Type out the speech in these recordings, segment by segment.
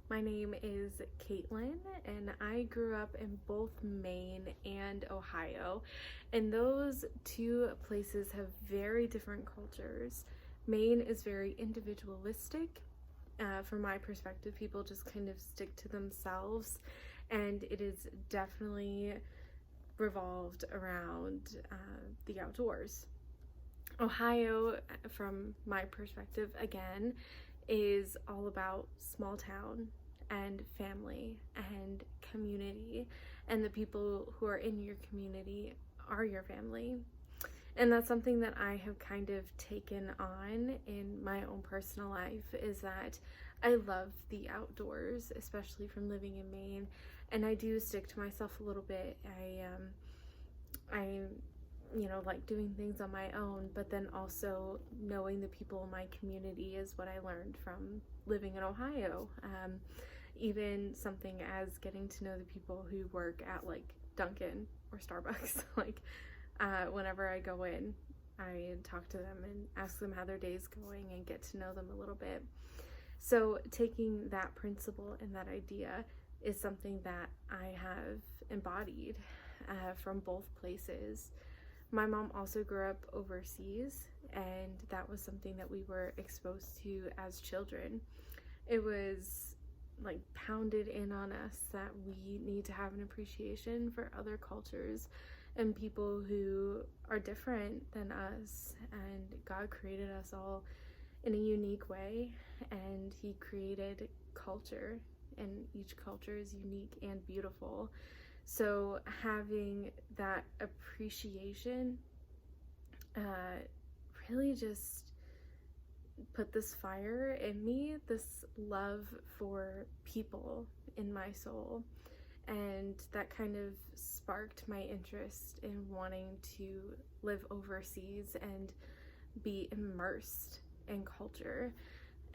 My name is Caitlin, and I grew up in both Maine and Ohio, and those two places have very different cultures. Maine is very individualistic. From my perspective, people just kind of stick to themselves, and it is definitely revolved around the outdoors. Ohio, from my perspective, again, is all about small town and family and community, and the people who are in your community are your family. And that's something that I have kind of taken on in my own personal life, is that I love the outdoors, especially from living in Maine, and I do stick to myself a little bit. I like doing things on my own, but then also knowing the people in my community is what I learned from living in Ohio. Even something as getting to know the people who work at like Dunkin' or Starbucks. Whenever I go in, I talk to them and ask them how their day's going and get to know them a little bit. So taking that principle and that idea is something that I have embodied from both places. My mom also grew up overseas, and that was something that we were exposed to as children. It was like pounded in on us that we need to have an appreciation for other cultures and people who are different than us. And God created us all in a unique way, and He created culture, and each culture is unique and beautiful. So having that appreciation really just put this fire in me, this love for people in my soul. And that kind of sparked my interest in wanting to live overseas and be immersed in culture.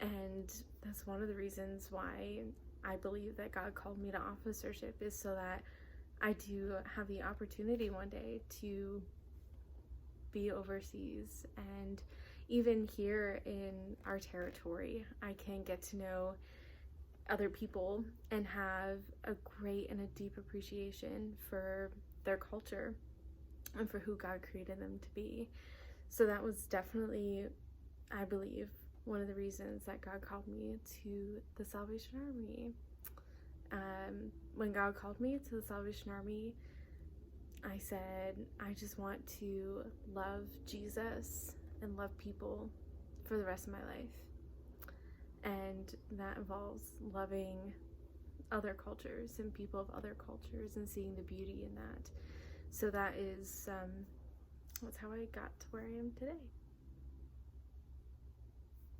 And that's one of the reasons why I believe that God called me to officership, is so that I do have the opportunity one day to be overseas. And even here in our territory, I can get to know other people and have a great and a deep appreciation for their culture and for who God created them to be. So that was definitely, I believe, one of the reasons that God called me to the Salvation Army. When God called me to the Salvation Army, I said, I just want to love Jesus and love people for the rest of my life. And that involves loving other cultures and people of other cultures and seeing the beauty in that. So that's how I got to where I am today.